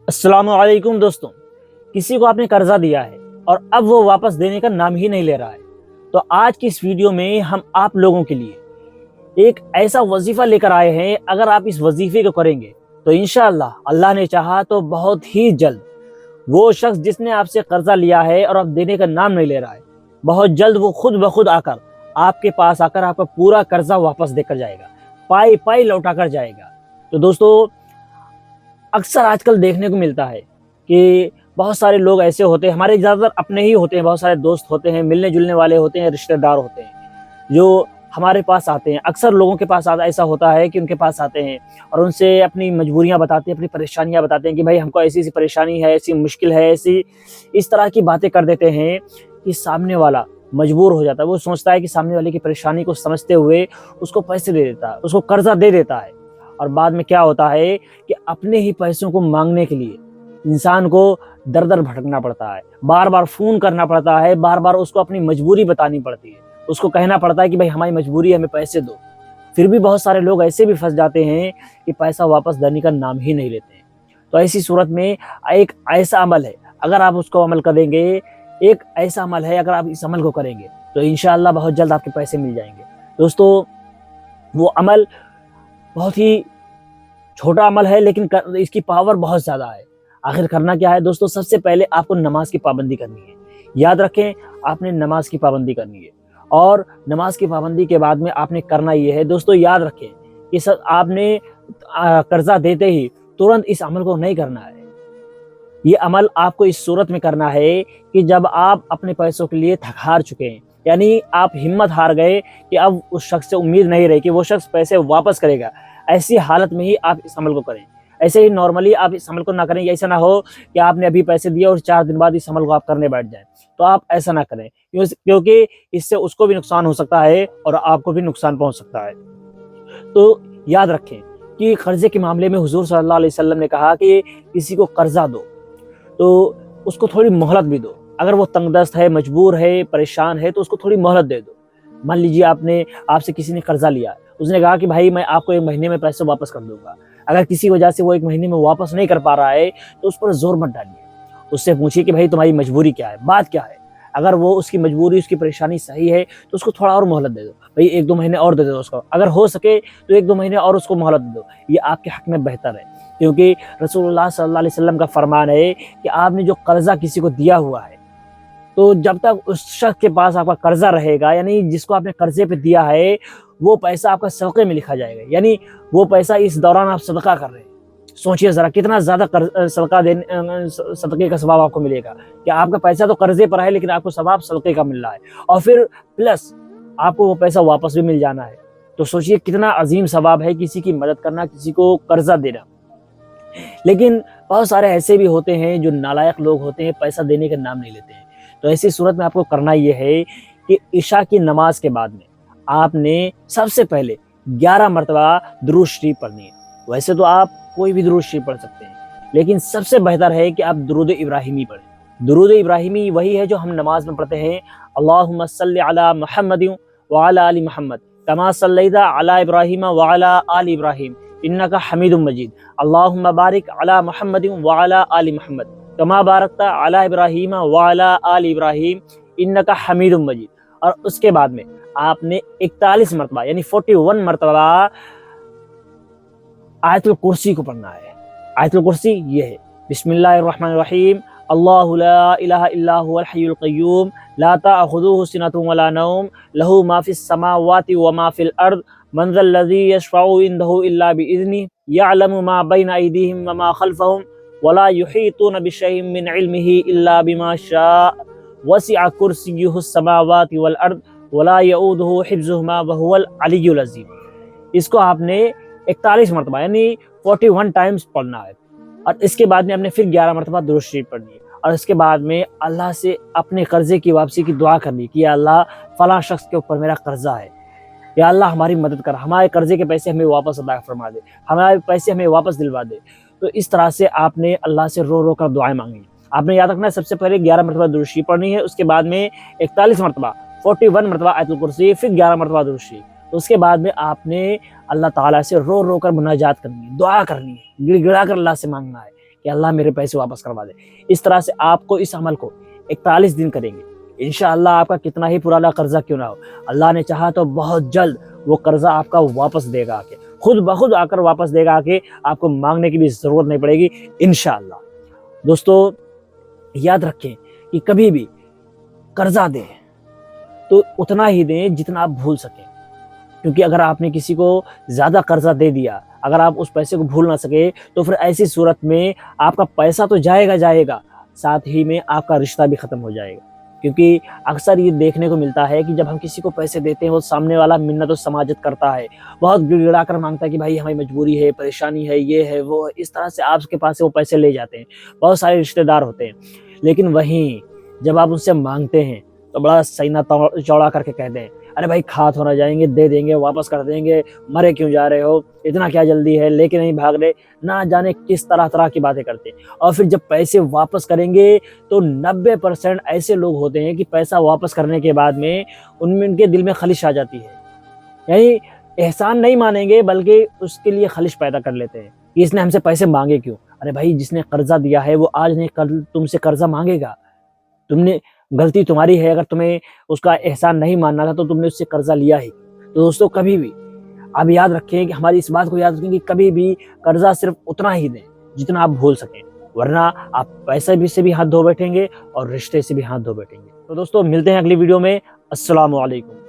अस्सलाम वालेकुम दोस्तों। किसी को आपने कर्जा दिया है और अब वो वापस देने का नाम ही नहीं ले रहा है, तो आज की इस वीडियो में हम आप लोगों के लिए एक ऐसा वजीफा लेकर आए हैं। अगर आप इस वजीफे को करेंगे तो इंशाअल्लाह अल्लाह ने चाहा तो बहुत ही जल्द वो शख्स जिसने आपसे कर्जा लिया है और अब देने का नाम नहीं ले रहा है, बहुत जल्द वो खुद ब खुद आकर आपके पास आकर आपका पूरा कर्जा वापस देकर जाएगा, पाई पाई लौटा कर जाएगा। तो दोस्तों, अक्सर आजकल देखने को मिलता है कि बहुत सारे लोग ऐसे होते हैं, हमारे ज़्यादातर अपने ही होते हैं, बहुत सारे दोस्त होते हैं, मिलने जुलने वाले होते हैं, रिश्तेदार होते हैं जो हमारे पास आते हैं। अक्सर लोगों के पास ऐसा होता है कि उनके पास आते हैं और उनसे अपनी मजबूरियां बताते हैं, अपनी परेशानियां बताते हैं कि भाई हमको ऐसी ऐसी परेशानी है, ऐसी मुश्किल है, ऐसी इस तरह की बातें कर देते हैं कि सामने वाला मजबूर हो जाता है। वो सोचता है कि सामने वाले की परेशानी को समझते हुए उसको पैसे दे देता है, उसको कर्जा दे देता है। और बाद में क्या होता है कि अपने ही पैसों को मांगने के लिए इंसान को दर दर भटकना पड़ता है, बार बार फ़ोन करना पड़ता है, बार बार उसको अपनी मजबूरी बतानी पड़ती है, उसको कहना पड़ता है कि भाई हमारी मजबूरी है, हमें पैसे दो। फिर भी बहुत सारे लोग ऐसे भी फंस जाते हैं कि पैसा वापस देने का नाम ही नहीं लेते हैं। तो ऐसी सूरत में एक ऐसा अमल है, अगर आप उसको अमल करेंगे, एक ऐसा अमल है, अगर आप इस अमल को करेंगे तो इंशाअल्लाह बहुत जल्द आपके पैसे मिल जाएंगे। दोस्तों, वो अमल बहुत ही छोटा अमल है लेकिन इसकी पावर बहुत ज़्यादा है। आखिर करना क्या है दोस्तों? सबसे पहले आपको नमाज की पाबंदी करनी है। याद रखें, आपने नमाज की पाबंदी करनी है और नमाज की पाबंदी के बाद में आपने करना ये है दोस्तों, याद रखें कि सर आपने कर्जा देते ही तुरंत इस अमल को नहीं करना है। ये अमल आपको इस सूरत में करना है कि जब आप अपने पैसों के लिए थक हार चुके हैं, यानी आप हिम्मत हार गए कि अब उस शख्स से उम्मीद नहीं रही कि वो शख्स पैसे वापस करेगा, ऐसी हालत में ही आप इस अमल को करें। ऐसे ही नॉर्मली आप इस अमल को ना करें। ऐसा ना हो कि आपने अभी पैसे दिए और 4 दिन बाद इस अमल को आप करने बैठ जाएं, तो आप ऐसा ना करें क्योंकि इससे उसको भी नुकसान हो सकता है और आपको भी नुकसान पहुंच सकता है। तो याद रखें कि कर्जे के मामले में हुजूर सल्लल्लाहु अलैहि वसल्लम ने कहा कि किसी को कर्जा दो तो उसको थोड़ी मोहलत भी दो। अगर वो तंगदस्त है, मजबूर है, परेशान है तो उसको थोड़ी मोहलत दे दो। मान लीजिए आपसे किसी ने कर्जा लिया, उसने कहा कि भाई मैं आपको 1 महीने में पैसे वापस कर दूंगा। अगर किसी वजह से वो 1 महीने में वापस नहीं कर पा रहा है तो उस पर जोर मत डालिए। उससे पूछिए कि भाई तुम्हारी मजबूरी क्या है, बात क्या है। अगर वो उसकी मजबूरी, उसकी परेशानी सही है तो उसको थोड़ा और मोहलत दे दो। भाई 1-2 महीने और दे दो उसको, अगर हो सके तो 1-2 महीने और उसको मोहलत दे दो। ये आपके हक में बेहतर है, क्योंकि रसूलुल्लाह सल्लल्लाहु अलैहि वसल्लम का फरमान है कि आपने जो कर्जा किसी को दिया हुआ है, तो जब तक उस शख्स के पास आपका कर्जा रहेगा, यानी जिसको आपने कर्जे पे दिया है, वो पैसा आपका सदक़े में लिखा जाएगा। यानी वो पैसा इस दौरान आप सदका कर रहे हैं। सोचिए ज़रा कितना ज़्यादा सदक़े का सवाब आपको मिलेगा कि आपका पैसा तो कर्जे पर है लेकिन आपको सवाब सदक़े का मिल रहा है और फिर प्लस आपको वो पैसा वापस भी मिल जाना है। तो सोचिए कितना अजीम सवाब है किसी की मदद करना, किसी को कर्जा देना। लेकिन बहुत सारे ऐसे भी होते हैं जो नालायक लोग होते हैं, पैसा देने का नाम नहीं लेते हैं। तो ऐसी सूरत में आपको करना ये है कि इशा की नमाज के बाद में आपने सबसे पहले 11 मरतबा दुरूद शरीफ पढ़नी है। वैसे तो आप कोई भी दुरूद शरीफ पढ़ सकते हैं, लेकिन सबसे बेहतर है कि आप दुरूद इब्राहिमी पढ़ें। दुरूद इब्राहिमी वही है जो हम नमाज में पढ़ते हैं, अल्लाहुम्मा सल्लि अला मुहम्मदिन व अला आलि मुहम्मद कमा सल्लैता अला इब्राहीम व अला आलि इब्राहीम इन्नका हमीदुम मजीद, अल्लाहुम्मा बारिक अला मुहम्मदिन व अला आलि मुहम्मद कमा बारकता अला इब्राहीम व अला आलि इब्राहीम इन्नका हमीदुम मजीद। और उसके बाद में आपने 41 मरतबा यानी 41 मरतबा आयतुल कुर्सी को पढ़ना है। आयतुल कुर्सी ये है, बिस्मिल्लाहिर्रहमानिर्रहीम, अल्लाहु ला इलाहा इल्ला हुवल हय्युल क़य्यूम ला ताख़ुज़ुहु सिनतुन वला नौम लहू मा फ़िस समावाति व मा फ़िल अर्ज़ मन ज़ल्लज़ी यशफ़अु इंदहु इल्ला बिइज़्निहि यअलमु मा बैना अयदीहिम व मा ख़ल्फ़हुम वला युहीतून बिशैइन मिन इल्मिही इल्ला बिमा शाअ वसिअ कुर्सियुहुस समावाति वल अर्ज़ वला यऊदुहु हिफ्ज़ुहुमा व हुवल अलिय्युल अज़ीम। इसको आपने 41 मरतबा यानी 41 टाइम्स पढ़ना है और इसके बाद में आपने फिर 11 मरतबा दुरूद शरीफ पढ़नी है और इसके बाद में अल्लाह से अपने कर्जे की वापसी की दुआ करनी कि या अल्लाह फलां शख्स के ऊपर मेरा कर्जा है, या अल्लाह हमारी मदद कर, हमारे कर्जे के पैसे हमें वापस अदा फरमा दे, हमारे पैसे हमें वापस दिलवा दे। तो इस तरह से आपने अल्लाह से रो रो कर दुआएं मांगी। आपने याद रखना है, सबसे पहले 11 मरतबा दुरूद शरीफ पढ़नी है, उसके बाद में 41 मरतबा 41 मरतबा आयतुल कुर्सी, फिर 11 मरतबा दुरूद शरीफ। तो उसके बाद में आपने अल्लाह ताला से रो रो कर मुनाजात करनी है, दुआ करनी है, गिड़गिड़ा कर अल्लाह से मांगना है کہ اللہ मेरे पैसे वापस करवा दे। इस तरह से आपको इस अमल को 41 दिन करेंगे, इंशाअल्लाह आपका कितना ही पुराना कर्जा क्यों ना हो, अल्लाह ने चाहा तो बहुत जल्द वो कर्जा आपका वापस देगा आके, खुद बखुद आकर वापस देगा आके, आपको मांगने की भी जरूरत नहीं पड़ेगी इंशाअल्लाह। दोस्तों याद रखें कि कभी भी कर्जा दें तो उतना ही दें जितना आप भूल सकें, क्योंकि अगर आपने किसी को ज़्यादा कर्जा दे दिया, अगर आप उस पैसे को भूल ना सके, तो फिर ऐसी सूरत में आपका पैसा तो जाएगा, साथ ही में आपका रिश्ता भी ख़त्म हो जाएगा। क्योंकि अक्सर ये देखने को मिलता है कि जब हम किसी को पैसे देते हैं, वो सामने वाला मिन्नत और समाजत करता है, बहुत गिड़गिड़ा कर मांगता है कि भाई हमें मजबूरी है, परेशानी है, ये है, वो है। इस तरह से आपके पास से वो पैसे ले जाते हैं। बहुत सारे रिश्तेदार होते हैं, लेकिन वहीं जब आप उनसे मांगते हैं तो बड़ा सीना चौड़ा करके कहते हैं, अरे भाई खा थोड़ा जाएंगे, दे देंगे, वापस कर देंगे, मरे क्यों जा रहे हो, इतना क्या जल्दी है, लेके नहीं भाग रहे, ना जाने किस तरह की बातें करते हैं। और फिर जब पैसे वापस करेंगे तो 90% ऐसे लोग होते हैं कि पैसा वापस करने के बाद में उनके दिल में खलिश आ जाती है, यानी एहसान नहीं मानेंगे बल्कि उसके लिए खलिश पैदा कर लेते हैं कि इसने हमसे पैसे मांगे क्यों। अरे भाई जिसने कर्जा दिया है वो आज नहीं कल तुमसे कर्जा मांगेगा। तुमने गलती तुम्हारी है, अगर तुम्हें उसका एहसान नहीं मानना था तो तुमने उससे कर्जा लिया ही। तो दोस्तों कभी भी आप याद रखें कि हमारी इस बात को याद रखें कि कभी भी कर्जा सिर्फ उतना ही दें जितना आप भूल सकें, वरना आप पैसे भी से भी हाथ धो बैठेंगे और रिश्ते से भी हाथ धो बैठेंगे। तो दोस्तों मिलते हैं अगली वीडियो में। अस्सलामु अलैकुम।